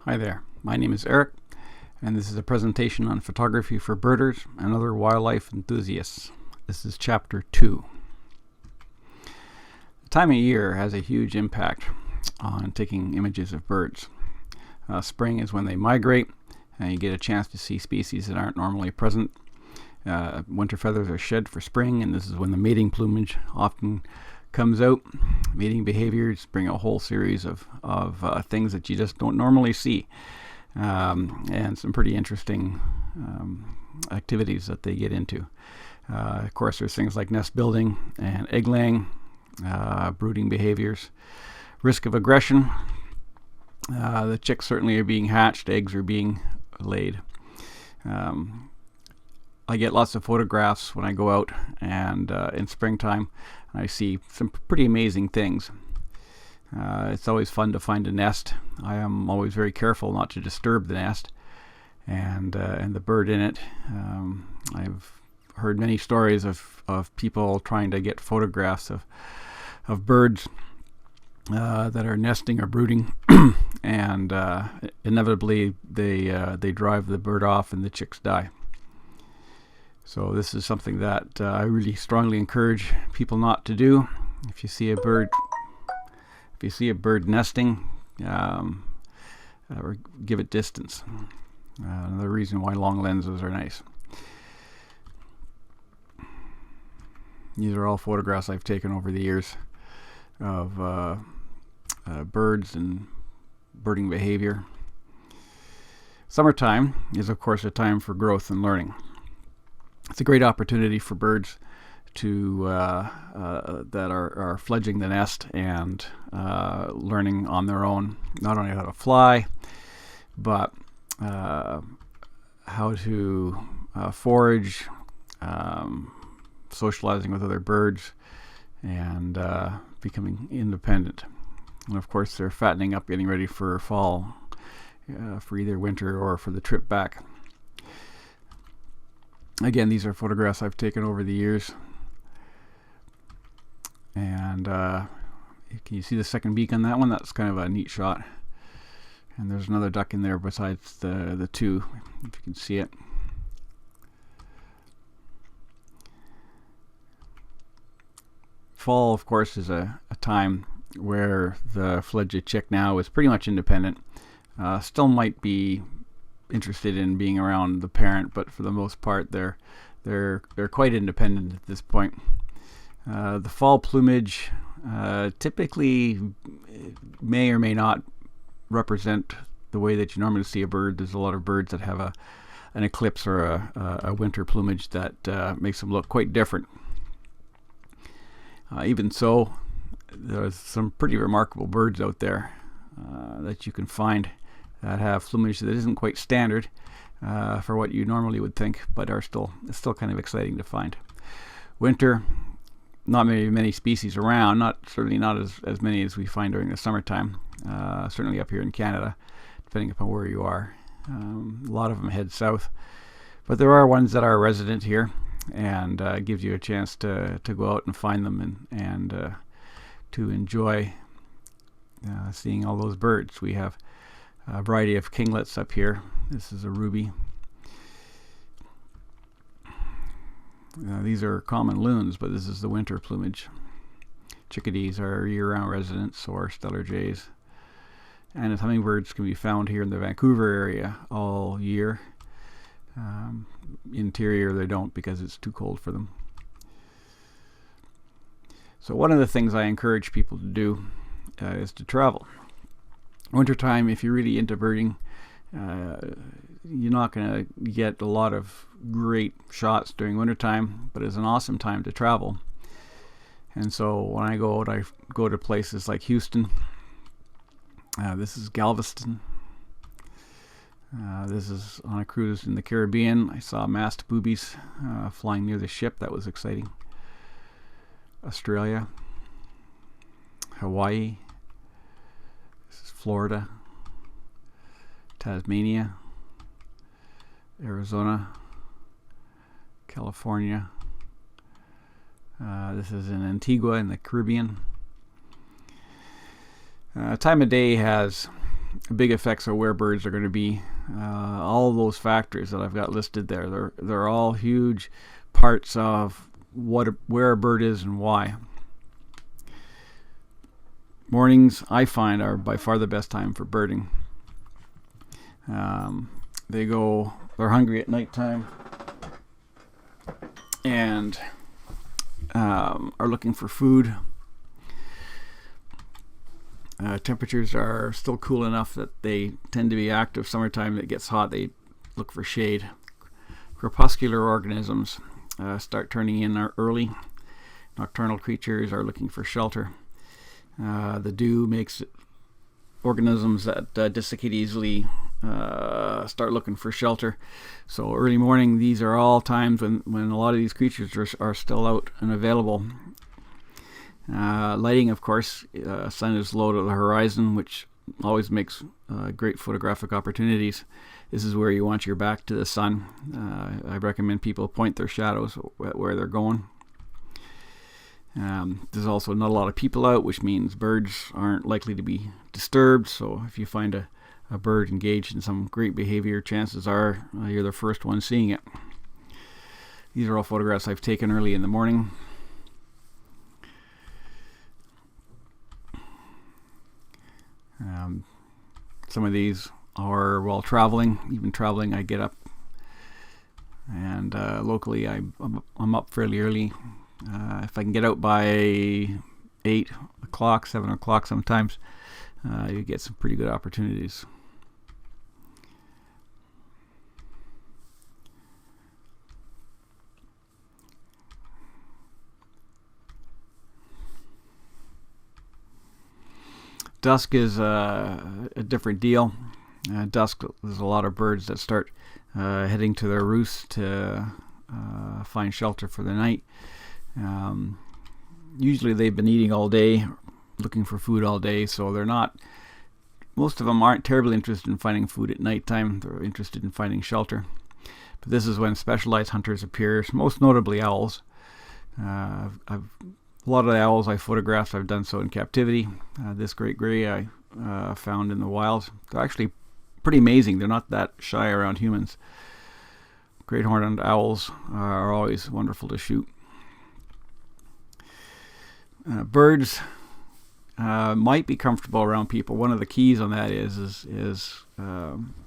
Hi there, my name is Eric, and this is a presentation on photography for birders and other wildlife enthusiasts. This is Chapter 2. The time of year has a huge impact on taking images of birds. Spring is when they migrate, and you get a chance to see species that aren't normally present. Winter feathers are shed for spring, and this is when the mating plumage often comes out. Mating behaviors bring a whole series of things that you just don't normally see, and some pretty interesting activities that they get into. Of course, there's things like nest building and egg laying, brooding behaviors, risk of aggression. The chicks certainly are being hatched, eggs are being laid. I get lots of photographs when I go out and in springtime. I see some pretty amazing things. It's always fun to find a nest. I am always very careful not to disturb the nest and the bird in it. I've heard many stories of people trying to get photographs of birds that are nesting or brooding, and inevitably they drive the bird off and the chicks die. So this is something that I really strongly encourage people not to do. If you see a bird nesting, or give it distance. Another reason why long lenses are nice. These are all photographs I've taken over the years of birds and birding behavior. Summertime is, of course, a time for growth and learning. It's a great opportunity for birds to that are fledging the nest and learning on their own, not only how to fly, but how to forage, socializing with other birds, and becoming independent. And of course, they're fattening up, getting ready for fall, for either winter or for the trip back. Again, these are photographs I've taken over the years. And can you see the second beak on that one? That's kind of a neat shot. And there's another duck in there besides the two, if you can see it. Fall, of course, is a time where the fledged chick now is pretty much independent. Still might be interested in being around the parent, but for the most part they're quite independent at this point. The fall plumage typically may or may not represent the way that you normally see a bird. There's a lot of birds that have an eclipse or a winter plumage that makes them look quite different. Even so, there's some pretty remarkable birds out there that you can find that have plumage that isn't quite standard for what you normally would think, but are still kind of exciting to find. Winter, not many species around, certainly not as many as we find during the summertime, certainly up here in Canada, depending upon where you are. A lot of them head south, but there are ones that are resident here, and gives you a chance to go out and find them and to enjoy seeing all those birds. We have a variety of kinglets up here. This is a ruby. These are common loons, but this is the winter plumage. Chickadees are year-round residents, or stellar jays. And hummingbirds can be found here in the Vancouver area all year. Interior they don't, because it's too cold for them. So one of the things I encourage people to do is to travel. Wintertime, if you're really into birding, you're not going to get a lot of great shots during wintertime, but it's an awesome time to travel. And so when I go out, I go to places like Houston. This is Galveston. This is on a cruise in the Caribbean. I saw masked boobies flying near the ship. That was exciting. Australia. Hawaii. This is Florida, Tasmania, Arizona, California. This is in Antigua in the Caribbean. Time of day has big effects of where birds are going to be. All those factors that I've got listed there, they're all huge parts of where a bird is and why. Mornings, I find, are by far the best time for birding. They're hungry at nighttime and are looking for food. Temperatures are still cool enough that they tend to be active. Summertime, it gets hot, they look for shade. Crepuscular organisms start turning in early. Nocturnal creatures are looking for shelter. The dew makes organisms that desiccate easily start looking for shelter. So early morning, these are all times when a lot of these creatures are still out and available. Lighting, of course, sun is low to the horizon, which always makes great photographic opportunities. This is where you want your back to the sun. I recommend people point their shadows at where they're going. There's also not a lot of people out, which means birds aren't likely to be disturbed. So if you find a bird engaged in some great behavior, chances are you're the first one seeing it. These are all photographs I've taken early in the morning. Some of these are while traveling. Even traveling, I get up, and locally I'm up fairly early. If I can get out by 8 o'clock, 7 o'clock sometimes, you get some pretty good opportunities. Dusk is a different deal. Dusk, there's a lot of birds that start heading to their roosts to find shelter for the night. Usually they've been eating all day, looking for food all day, so most of them aren't terribly interested in finding food at nighttime. They're interested in finding shelter. But this is when specialized hunters appear, most notably owls. A lot of the owls I photographed, I've done so in captivity. This great gray I found in the wild. They're actually pretty amazing. They're not that shy around humans. Great horned owls are always wonderful to shoot. Birds might be comfortable around people. One of the keys on that is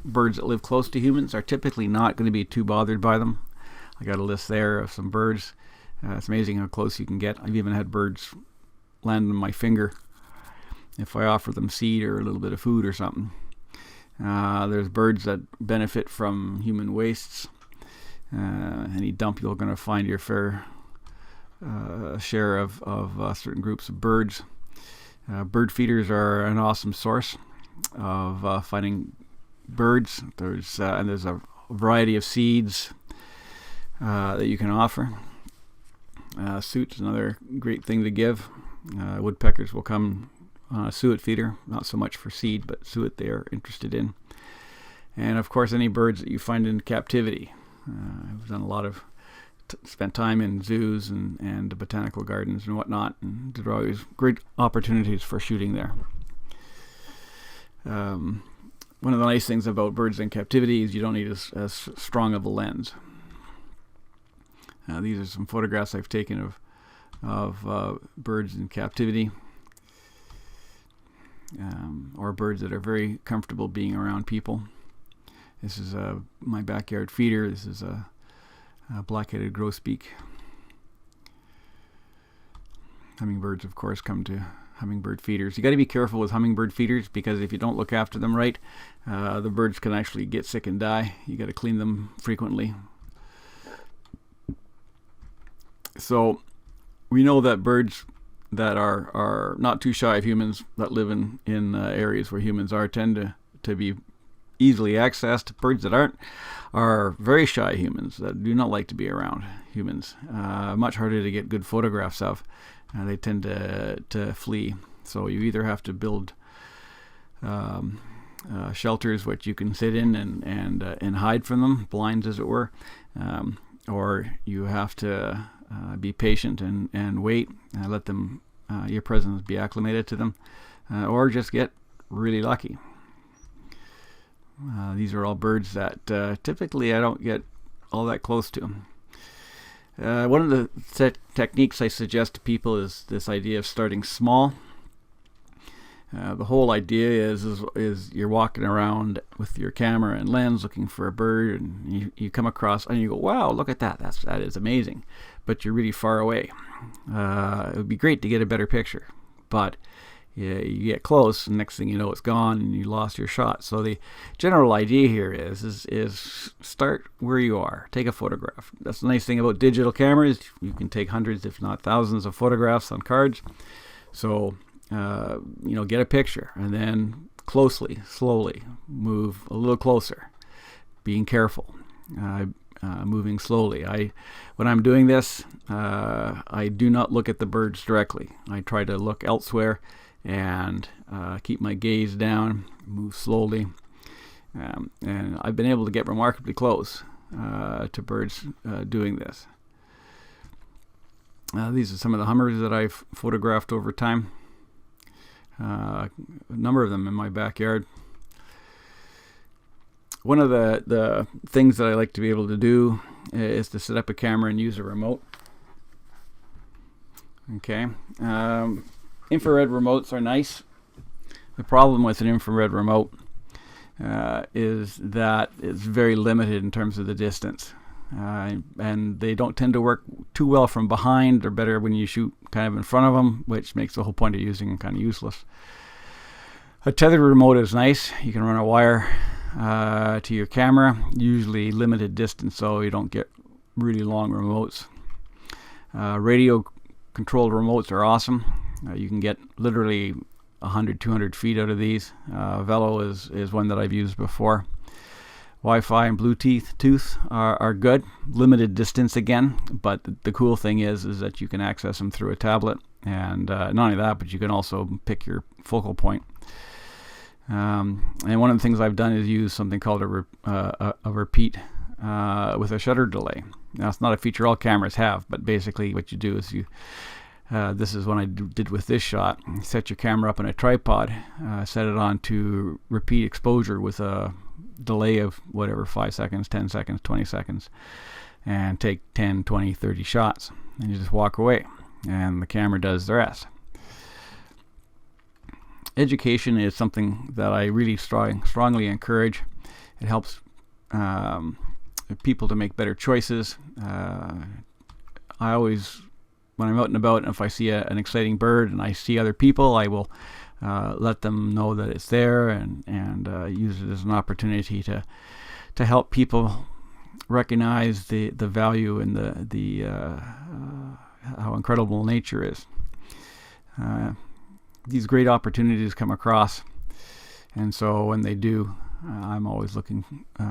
birds that live close to humans are typically not going to be too bothered by them. I got a list there of some birds. It's amazing how close you can get. I've even had birds land on my finger if I offer them seed or a little bit of food or something. There's birds that benefit from human wastes. Any dump, you're going to find your fair share of certain groups of birds. Bird feeders are an awesome source of finding birds. There's a variety of seeds that you can offer. Suet's another great thing to give. Woodpeckers will come on a suet feeder, not so much for seed, but suet they are interested in. And of course, any birds that you find in captivity. I've done a lot of spent time in zoos and botanical gardens and whatnot, and there are always great opportunities for shooting there. One of the nice things about birds in captivity is you don't need as strong of a lens. These are some photographs I've taken of birds in captivity, or birds that are very comfortable being around people. This is my backyard feeder. This is a black-headed grosbeak. Hummingbirds, of course, come to hummingbird feeders. You got to be careful with hummingbird feeders because if you don't look after them right, the birds can actually get sick and die. You got to clean them frequently. So we know that birds that are not too shy of humans, that live in areas where humans are, tend to be easily accessed. Birds that aren't are very shy humans that do not like to be around humans. Much harder to get good photographs of. They tend to flee. So you either have to build shelters which you can sit in and hide from them, blinds as it were, or you have to be patient and wait and let them your presence be acclimated to them, or just get really lucky. These are all birds that typically I don't get all that close to. One of the techniques I suggest to people is this idea of starting small. The whole idea is you're walking around with your camera and lens looking for a bird, and you come across and you go, wow, look at that, that is amazing, but you're really far away. It would be great to get a better picture, but you get close and next thing you know it's gone and you lost your shot. So the general idea here is start where you are, take a photograph. That's the nice thing about digital cameras, you can take hundreds if not thousands of photographs on cards. So get a picture and then slowly move a little closer, being careful, moving slowly. When I'm doing this, I do not look at the birds directly. I try to look elsewhere and keep my gaze down, move slowly, and I've been able to get remarkably close to birds doing this. These are some of the hummers that I've photographed over time. A number of them in my backyard. One of the things that I like to be able to do is to set up a camera and use a remote. Okay. Infrared remotes are nice. The problem with an infrared remote is that it's very limited in terms of the distance. And they don't tend to work too well from behind. They're better when you shoot kind of in front of them, which makes the whole point of using them kind of useless. A tethered remote is nice. You can run a wire to your camera, usually limited distance, so you don't get really long remotes. Radio controlled remotes are awesome. You can get literally 100, 200 feet out of these. Velo is one that I've used before. Wi-Fi and Bluetooth are good. Limited distance again, but the cool thing is that you can access them through a tablet, and not only that, but you can also pick your focal point. And one of the things I've done is use something called a repeat with a shutter delay. Now, it's not a feature all cameras have, but basically what you do is this is what I did with this shot. You set your camera up on a tripod, set it on to repeat exposure with a delay of whatever, 5 seconds, 10 seconds, 20 seconds, and take 10, 20, 30 shots. And you just walk away, and the camera does the rest. Education is something that I really strongly encourage. It helps people to make better choices. I always, when I'm out and about, and if I see an exciting bird and I see other people, I will let them know that it's there, and use it as an opportunity to help people recognize the value and the how incredible nature is. These great opportunities come across, and so when they do, I'm always looking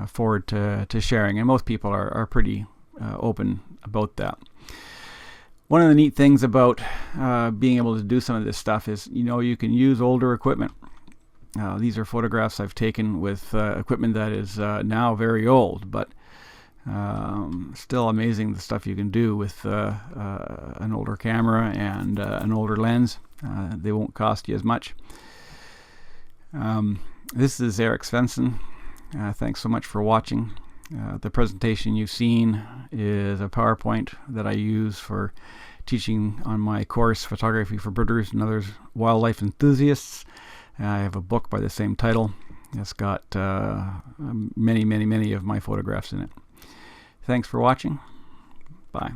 forward to sharing, and most people are pretty open about that. One of the neat things about being able to do some of this stuff is, you can use older equipment. These are photographs I've taken with equipment that is now very old, but still amazing the stuff you can do with an older camera and an older lens. They won't cost you as much. This is Eric Svensson. Thanks so much for watching. The presentation you've seen is a PowerPoint that I use for teaching on my course, Photography for Birders and Other Wildlife Enthusiasts. I have a book by the same title. It's got many of my photographs in it. Thanks for watching. Bye.